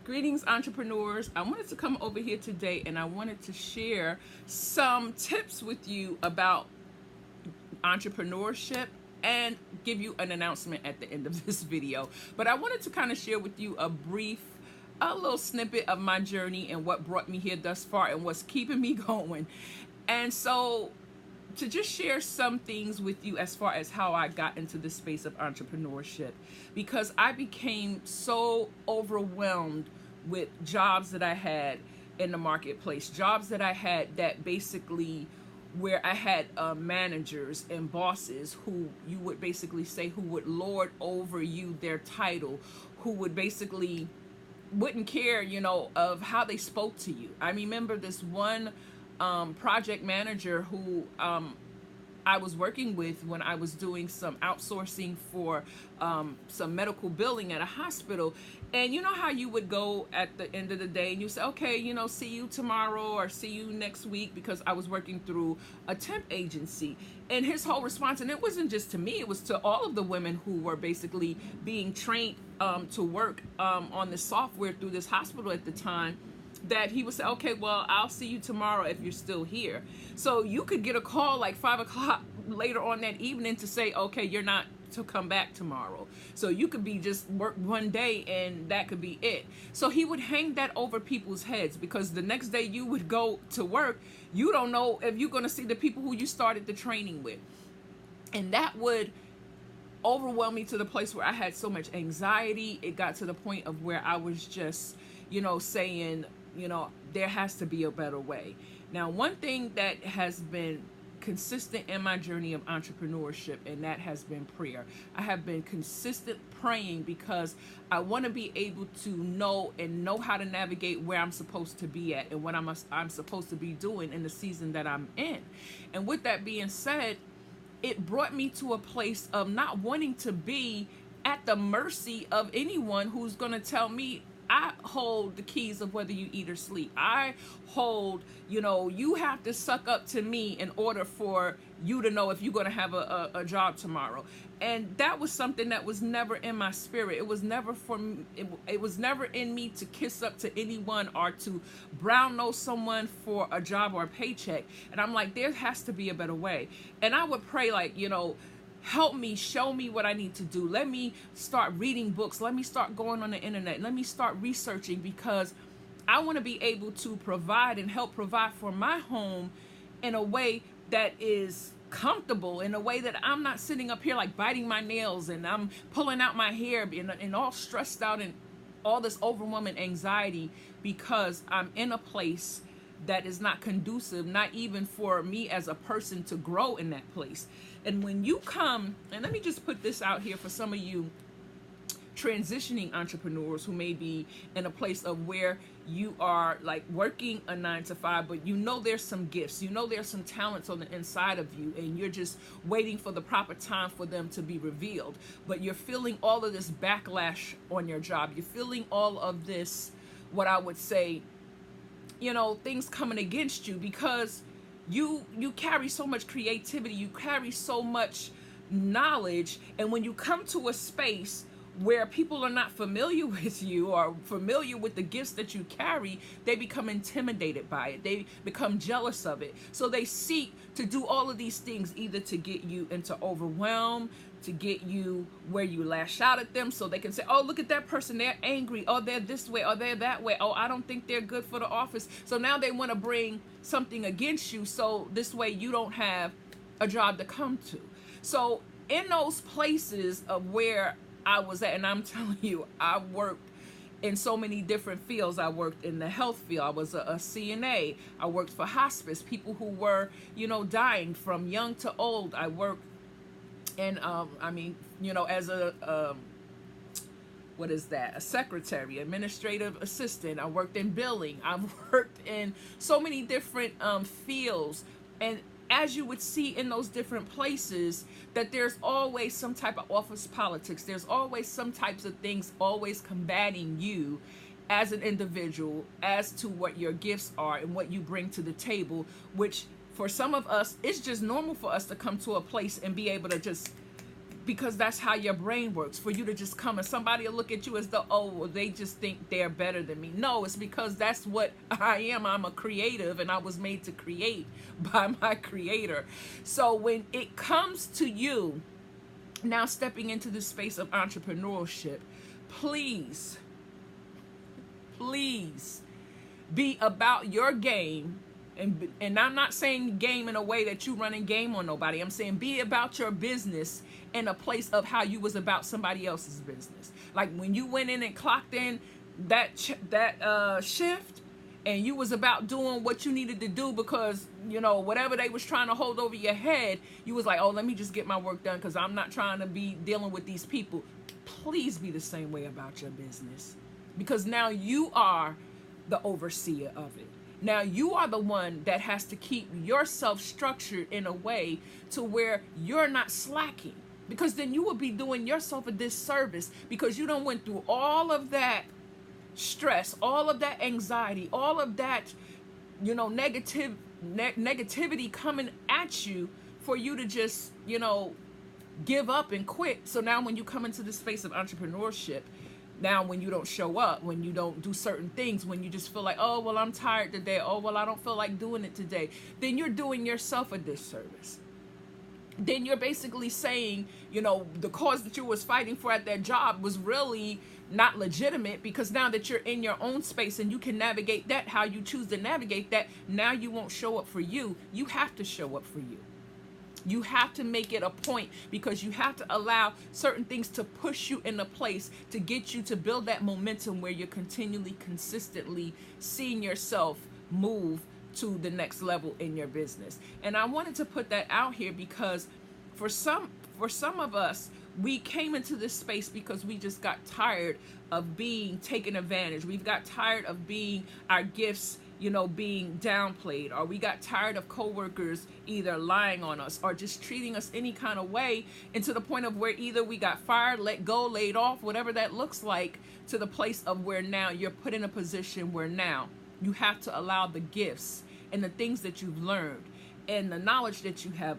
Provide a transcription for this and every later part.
Greetings, entrepreneurs. I wanted to come over here today and I wanted to share some tips with you about entrepreneurship and give you an announcement at the end of this video. But I wanted to kind of share with you a little snippet of my journey and what brought me here thus far and what's keeping me going. And so to just share some things with you as far as how I got into the space of entrepreneurship, because I became so overwhelmed with jobs that I had in the marketplace, jobs that I had that basically where I had managers and bosses who you would basically say who would lord over you their title, who would basically wouldn't care, of how they spoke to you. I remember this one project manager who I was working with when I was doing some outsourcing for some medical billing at a hospital. And you know how you would go at the end of the day and you say, okay, see you tomorrow or see you next week, because I was working through a temp agency. And his whole response, and it wasn't just to me, it was to all of the women who were basically being trained to work on the software through this hospital at the time, that he would say, okay, well, I'll see you tomorrow if you're still here. So you could get a call like 5 o'clock later on that evening to say, okay, you're not to come back tomorrow. So you could be just work one day and that could be it. So he would hang that over people's heads, because the next day you would go to work, you don't know if you're going to see the people who you started the training with. And that would overwhelm me to the place where I had so much anxiety. It got to the point of where I was just, saying, there has to be a better way. Now, one thing that has been consistent in my journey of entrepreneurship, and that has been prayer. I have been consistent praying because I want to be able to know how to navigate where I'm supposed to be at and what I'm supposed to be doing in the season that I'm in. And with that being said, it brought me to a place of not wanting to be at the mercy of anyone who's going to tell me, I hold the keys of whether you eat or sleep. I hold, you have to suck up to me in order for you to know if you're going to have a job tomorrow. And that was something that was never in my spirit. It was never it was never in me to kiss up to anyone or to brown nose someone for a job or a paycheck. And I'm like, there has to be a better way. And I would pray like, help me, show me what I need to do. Let me start reading books. Let me start going on the internet. Let me start researching, because I want to be able to provide and help provide for my home in a way that is comfortable, in a way that I'm not sitting up here like biting my nails and I'm pulling out my hair and all stressed out and all this overwhelming anxiety, because I'm in a place that is not conducive, not even for me as a person to grow in that place. And when you come, and let me just put this out here for some of you transitioning entrepreneurs who may be in a place of where you are like working a 9 to 5, but there's some gifts, there's some talents on the inside of you, and you're just waiting for the proper time for them to be revealed. But you're feeling all of this backlash on your job. You're feeling all of this, what I would say, things coming against you, because you carry so much creativity, you carry so much knowledge, and when you come to a space where people are not familiar with you or familiar with the gifts that you carry, they become intimidated by it. They become jealous of it. So they seek to do all of these things, either to get you into overwhelm, to get you where you lash out at them so they can say, oh, look at that person, they're angry, oh, they're this way, oh, they're that way, oh, I don't think they're good for the office. So now they want to bring something against you, so this way you don't have a job to come to. So in those places of where I was at, and I'm telling you, I worked in so many different fields. I worked in the health field. I was a CNA. I worked for hospice, people who were, dying from young to old. I worked in, as a secretary, administrative assistant. I worked in billing. I worked in so many different fields. And as you would see in those different places, that there's always some type of office politics. There's always some types of things always combating you as an individual as to what your gifts are and what you bring to the table, which for some of us, it's just normal for us to come to a place and be able to just because that's how your brain works. For you to just come and somebody will look at you as though, oh, well, they just think they're better than me. No, it's because that's what I am. I'm a creative, and I was made to create by my creator. So when it comes to you now stepping into the space of entrepreneurship, please, please be about your game. And I'm not saying game in a way that you running game on nobody. I'm saying be about your business in a place of how you was about somebody else's business. Like when you went in and clocked in that shift, and you was about doing what you needed to do because, you know, whatever they was trying to hold over your head, you was like, oh, let me just get my work done because I'm not trying to be dealing with these people. Please be the same way about your business, because now you are the overseer of it. Now you are the one that has to keep yourself structured in a way to where you're not slacking, because then you will be doing yourself a disservice, because you done went through all of that stress, all of that anxiety, all of that, you know, negativity coming at you for you to just, you know, give up and quit. So now when you come into the space of entrepreneurship, now when you don't show up, when you don't do certain things, when you just feel like, oh, well, I'm tired today, oh, well, I don't feel like doing it today, then you're doing yourself a disservice. Then you're basically saying, you know, the cause that you was fighting for at that job was really not legitimate, because now that you're in your own space and you can navigate that how you choose to navigate that, now you won't show up for you. You have to show up for you. You have to make it a point, because you have to allow certain things to push you in a place to get you to build that momentum where you're continually, consistently seeing yourself move to the next level in your business. And I wanted to put that out here because for some of us, we came into this space because we just got tired of being taken advantage. We've got tired of being our gifts, you know, being downplayed, or we got tired of coworkers either lying on us or just treating us any kind of way, and to the point of where either we got fired, let go, laid off, whatever that looks like, to the place of where now you're put in a position where now you have to allow the gifts and the things that you've learned and the knowledge that you have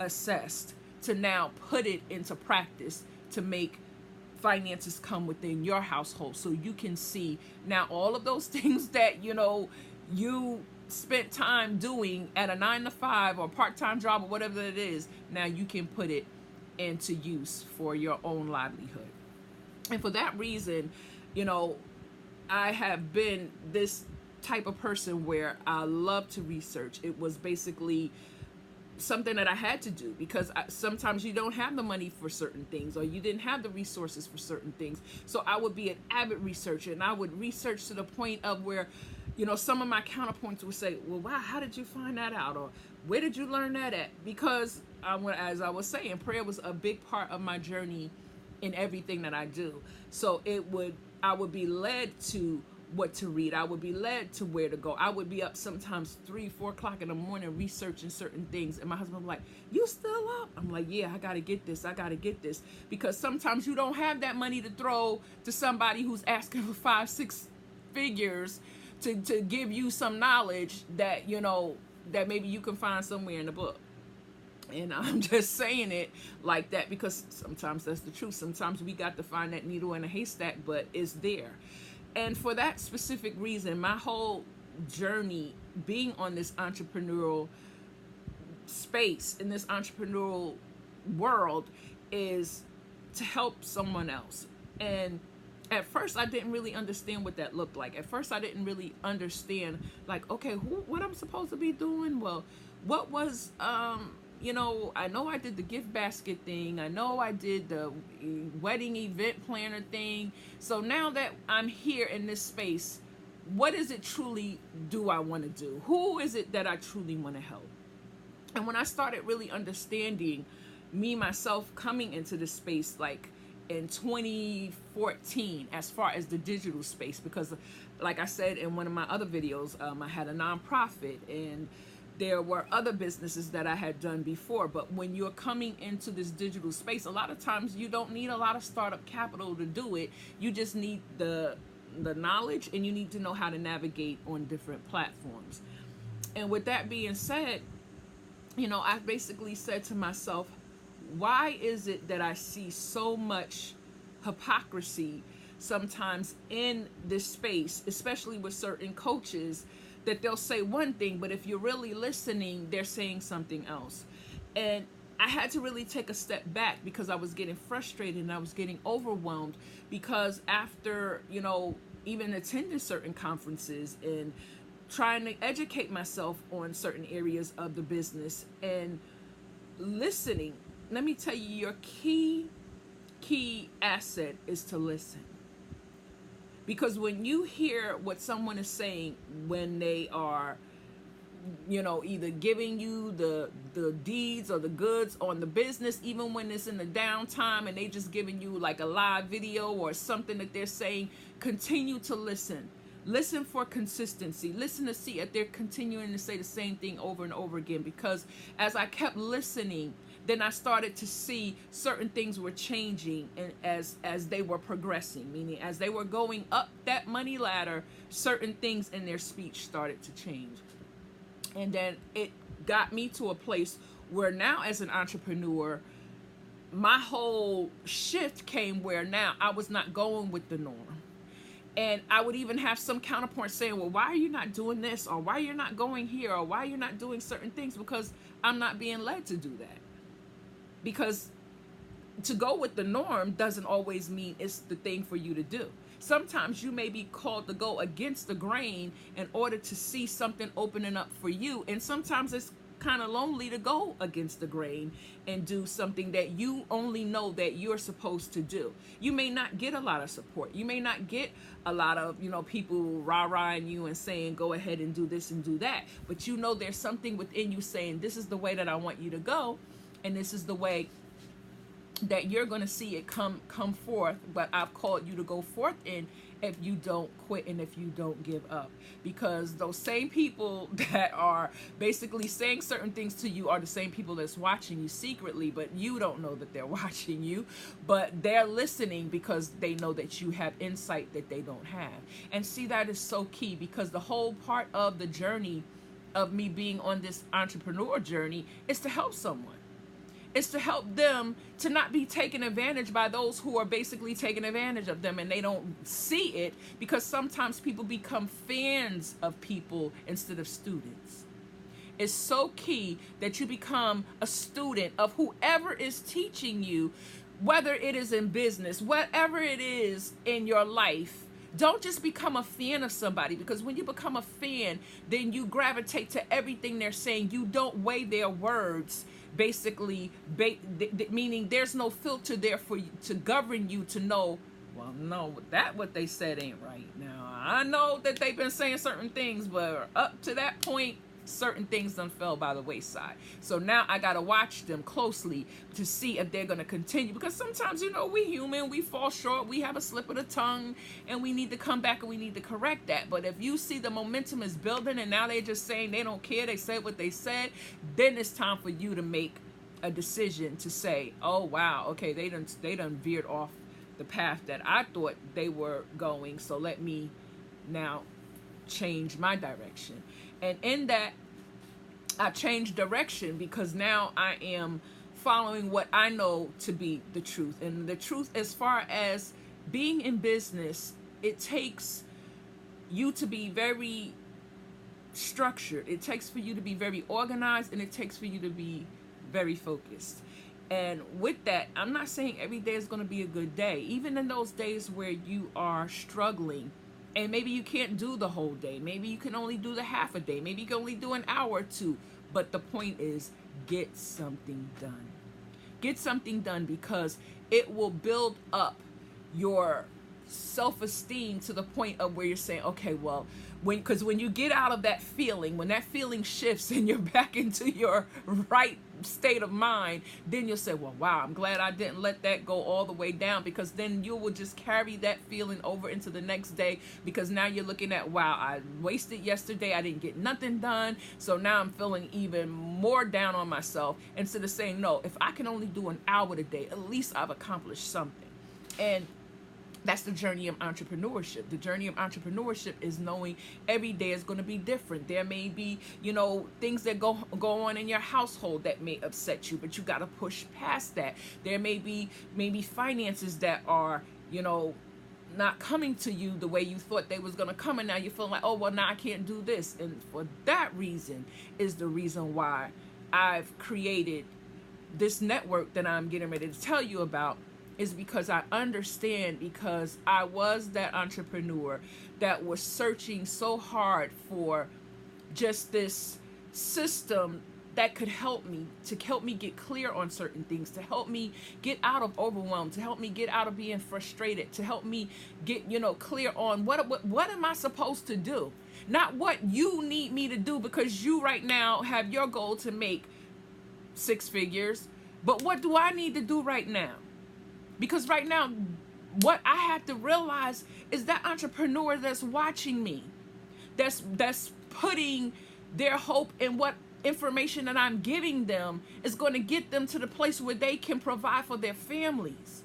assessed to now put it into practice to make finances come within your household, so you can see now all of those things that, you know, you spent time doing at a 9-to-5 or part-time job or whatever it is, now you can put it into use for your own livelihood. And for that reason, you know, I have been this type of person where I love to research. It was basically something that I had to do because sometimes you don't have the money for certain things, or you didn't have the resources for certain things. So I would be an avid researcher, and I would research to the point of where, you know, some of my counterpoints would say, well, wow, how did you find that out? Or where did you learn that at? Because as I was saying, prayer was a big part of my journey in everything that I do. So I would be led to what to read. I would be led to where to go. I would be up sometimes 3-4 o'clock in the morning researching certain things, and my husband would be like, you still up? I'm like, yeah, I gotta get this, because sometimes you don't have that money to throw to somebody who's asking for 5-6 figures to give you some knowledge that, you know, that maybe you can find somewhere in the book. And I'm just saying it like that because sometimes that's the truth. Sometimes we got to find that needle in a haystack, but it's there. And for that specific reason, my whole journey being on this entrepreneurial space, in this entrepreneurial world, is to help someone else. And at first, I didn't really understand what that looked like. At first, I didn't really understand, like, okay, what I'm supposed to be doing? Well, what was, you know, I know I did the gift basket thing. I know I did the wedding event planner thing. So now that I'm here in this space, what is it truly do I want to do? Who is it that I truly want to help? And when I started really understanding me, myself, coming into this space, like in 2014, as far as the digital space, because like I said in one of my other videos, I had a nonprofit, and there were other businesses that I had done before. But when you're coming into this digital space, a lot of times you don't need a lot of startup capital to do it. You just need the knowledge, and you need to know how to navigate on different platforms. And with that being said, you know, I basically said to myself, why is it that I see so much hypocrisy sometimes in this space, especially with certain coaches, that they'll say one thing, but if you're really listening, they're saying something else. And I had to really take a step back because I was getting frustrated and I was getting overwhelmed because after, even attending certain conferences and trying to educate myself on certain areas of the business and listening, let me tell you, your key asset is to listen. Because when you hear what someone is saying, when they are, either giving you the deeds or the goods on the business, even when it's in the downtime and they just giving you like a live video or something that they're saying, continue to listen. Listen for consistency. Listen to see if they're continuing to say the same thing over and over again. Because as I kept listening, then I started to see certain things were changing, and as they were progressing, meaning as they were going up that money ladder, certain things in their speech started to change. And then it got me to a place where now as an entrepreneur, my whole shift came where now I was not going with the norm. And I would even have some counterpoint saying, well, why are you not doing this? Or why you're not going here? Or why you're not doing certain things? Because I'm not being led to do that. Because to go with the norm doesn't always mean it's the thing for you to do. Sometimes you may be called to go against the grain in order to see something opening up for you. And sometimes it's kind of lonely to go against the grain and do something that you only know that you're supposed to do. You may not get a lot of support. You may not get a lot of, people rah-rahing you and saying, go ahead and do this and do that. But there's something within you saying, this is the way that I want you to go. And this is the way that you're going to see it come forth. But I've called you to go forth in if you don't quit and if you don't give up. Because those same people that are basically saying certain things to you are the same people that's watching you secretly, but you don't know that they're watching you. But they're listening because they know that you have insight that they don't have. And see, that is so key, because the whole part of the journey of me being on this entrepreneur journey is to help someone. It's to help them to not be taken advantage by those who are basically taking advantage of them, and they don't see it because sometimes people become fans of people instead of students. It's so key that you become a student of whoever is teaching you, whether it is in business, whatever it is in your life. Don't just become a fan of somebody, because when you become a fan, then you gravitate to everything they're saying. You don't weigh their words, basically, meaning there's no filter there for you to govern you to know, well, no, what they said ain't right. Now, I know that they've been saying certain things, but up to that point, certain things done fell by the wayside. So now I gotta watch them closely to see if they're gonna continue, because sometimes, we human, we fall short, we have a slip of the tongue, and we need to come back and we need to correct that. But if you see the momentum is building and now they're just saying they don't care, they said what they said, then it's time for you to make a decision to say, oh wow, okay, they done veered off the path that I thought they were going, so let me now change my direction. And in that, I changed direction because now I am following what I know to be the truth. And the truth, as far as being in business, it takes you to be very structured. It takes for you to be very organized, and it takes for you to be very focused. And with that, I'm not saying every day is going to be a good day. Even in those days where you are struggling, and maybe you can't do the whole day. Maybe you can only do the half a day. Maybe you can only do an hour or two. But the point is, get something done. Get something done, because it will build up your self-esteem to the point of where you're saying, okay, well, because when you get out of that feeling, when that feeling shifts and you're back into your right state of mind, then you'll say, well, wow, I'm glad I didn't let that go all the way down, because then you will just carry that feeling over into the next day, because now you're looking at, wow, I wasted yesterday, I didn't get nothing done, so now I'm feeling even more down on myself, instead of saying, no, if I can only do an hour today, at least I've accomplished something. And That's the journey of entrepreneurship. The journey of entrepreneurship is knowing every day is going to be different. There may be, things that go on in your household that may upset you, but you got to push past that. There may be maybe finances that are, not coming to you the way you thought they was going to come, and now you feel like, oh well, now I can't do this. And for that reason is the reason why I've created this network that I'm getting ready to tell you about, is because I understand, because I was that entrepreneur that was searching so hard for just this system that could help me get clear on certain things, to help me get out of overwhelm, to help me get out of being frustrated, to help me get, clear on what am I supposed to do? Not what you need me to do, because you right now have your goal to make 6 figures, but what do I need to do right now? Because right now, what I have to realize is that entrepreneur that's watching me, that's putting their hope in what information that I'm giving them is going to get them to the place where they can provide for their families.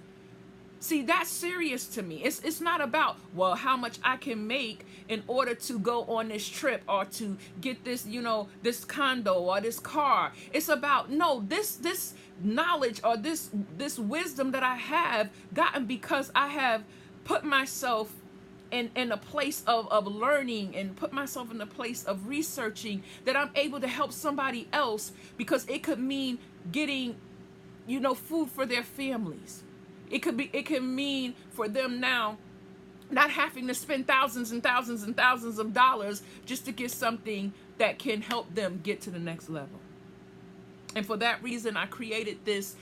See, that's serious to me. It's not about, well, how much I can make in order to go on this trip or to get this, this condo or this car. It's about, no, this knowledge or this wisdom that I have gotten because I have put myself in a place of learning and put myself in a place of researching, that I'm able to help somebody else, because it could mean getting, food for their families. It can mean for them now not having to spend thousands and thousands and thousands of dollars just to get something that can help them get to the next level. And for that reason, I created this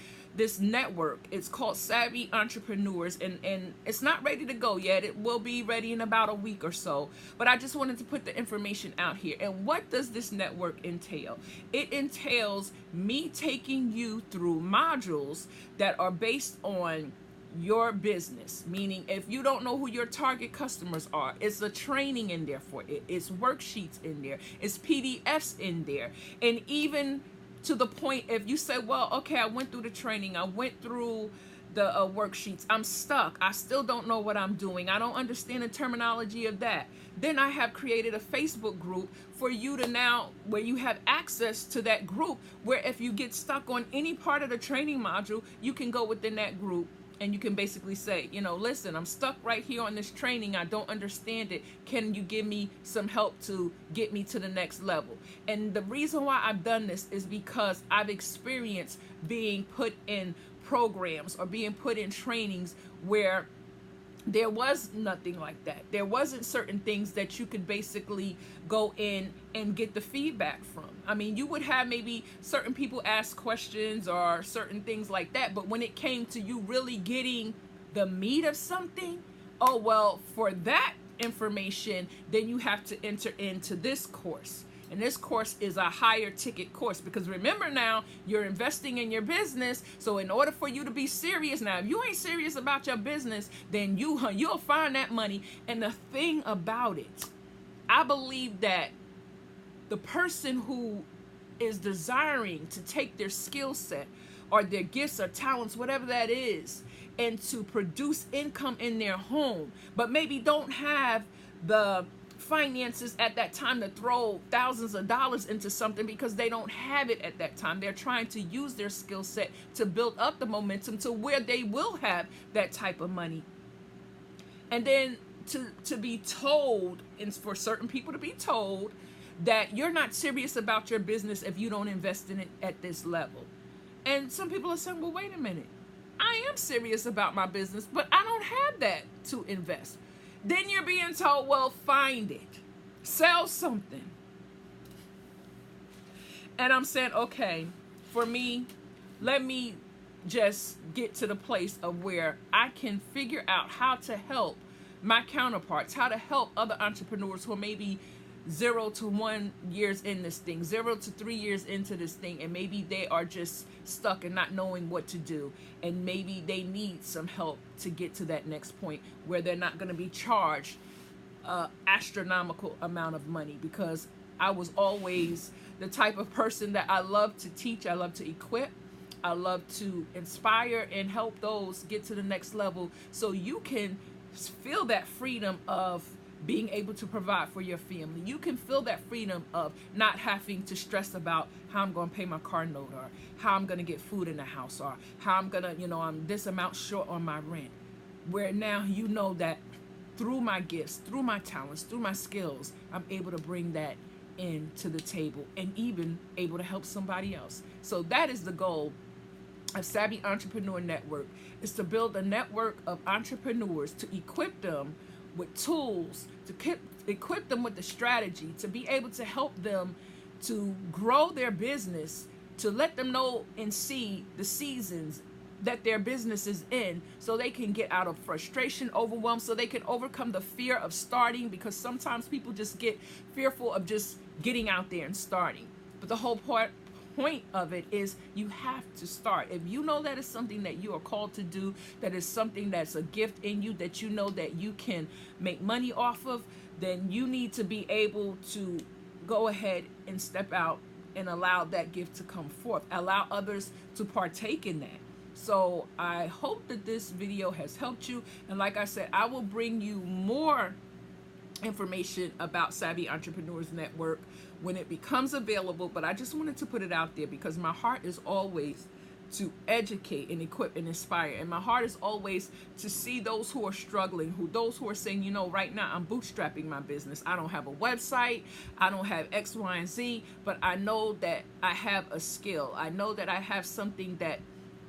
network. It's called Savvy Entrepreneurs, and it's not ready to go yet. It will be ready in about a week or so, but I just wanted to put the information out here. And what does this network entail? It entails me taking you through modules that are based on your business, meaning if you don't know who your target customers are, it's a training in there for it. It's worksheets in there. It's PDFs in there. And even to the point, if you say, well, okay, I went through the training, I went through the worksheets, I'm stuck, I still don't know what I'm doing, I don't understand the terminology of that, then I have created a Facebook group for you to now, where you have access to that group, where if you get stuck on any part of the training module, you can go within that group and you can basically say, listen, I'm stuck right here on this training. I don't understand it. Can you give me some help to get me to the next level? And the reason why I've done this is because I've experienced being put in programs or being put in trainings where there was nothing like that. There wasn't certain things that you could basically go in and get the feedback from. I mean, you would have maybe certain people ask questions or certain things like that, but when it came to you really getting the meat of something, oh, well, for that information, then you have to enter into this course. And this course is a higher ticket course, because remember now, you're investing in your business. So in order for you to be serious now, if you ain't serious about your business, then you'll find that money. And the thing about it, I believe that the person who is desiring to take their skill set or their gifts or talents, whatever that is, and to produce income in their home, but maybe don't have the finances at that time to throw thousands of dollars into something because they don't have it at that time. They're trying to use their skill set to build up the momentum to where they will have that type of money. And then to be told, and for certain people to be told, that you're not serious about your business if you don't invest in it at this level. And some people are saying, well, wait a minute. I am serious about my business, but I don't have that to invest. Then you're being told, well, find it, sell something. And I'm saying, okay, for me, let me just get to the place of where I can figure out how to help my counterparts, how to help other entrepreneurs who are maybe 0 to 1 years in this thing, 0 to 3 years into this thing, and maybe they are just stuck and not knowing what to do, and maybe they need some help to get to that next point where they're not going to be charged astronomical amount of money. Because I was always the type of person that I love to teach, I love to equip, I love to inspire and help those get to the next level, so you can feel that freedom of being able to provide for your family. You can feel that freedom of not having to stress about how I'm going to pay my car note, or how I'm going to get food in the house, or how I'm going to, I'm this amount short on my rent. Where now you know that through my gifts, through my talents, through my skills, I'm able to bring that into the table and even able to help somebody else. So that is the goal of Savvy Entrepreneur Network, is to build a network of entrepreneurs, to equip them with tools, to equip them with the strategy, to be able to help them to grow their business, to let them know and see the seasons that their business is in, so they can get out of frustration, overwhelm, so they can overcome the fear of starting, because sometimes people just get fearful of just getting out there and starting. But the whole point of it is you have to start. If you know that is something that you are called to do, that is something that's a gift in you, that you know that you can make money off of, then you need to be able to go ahead and step out and allow that gift to come forth. Allow others to partake in that. So I hope that this video has helped you. And like I said, I will bring you more information about Savvy Entrepreneurs Network when it becomes available. But I just wanted to put it out there because my heart is always to educate and equip and inspire. And my heart is always to see those who are struggling, those who are saying, right now I'm bootstrapping my business. I don't have a website. I don't have X, Y, and Z, but I know that I have a skill. I know that I have something that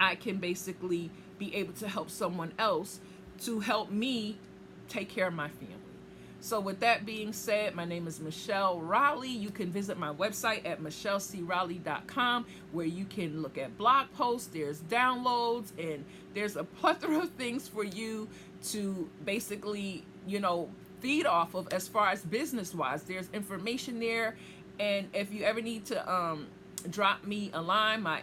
I can basically be able to help someone else to help me take care of my family. So with that being said, my name is Michelle Raleigh. You can visit my website at michellecraleigh.com, where you can look at blog posts, there's downloads, and there's a plethora of things for you to basically, feed off of as far as business-wise. There's information there, and if you ever need to drop me a line, my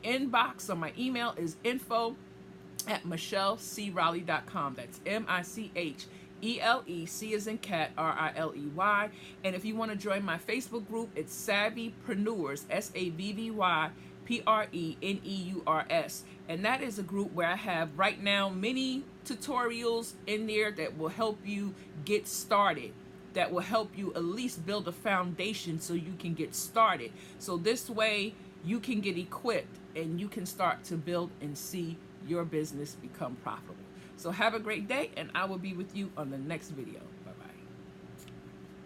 inbox or my email is info@michellecraleigh.com. That's MICHELE, C as in cat, RILEY. And if you want to join my Facebook group, it's Savvypreneurs, SAVVYPRENEURS. And that is a group where I have right now many tutorials in there that will help you get started, that will help you at least build a foundation so you can get started. So this way you can get equipped and you can start to build and see your business become profitable. So have a great day, and I will be with you on the next video.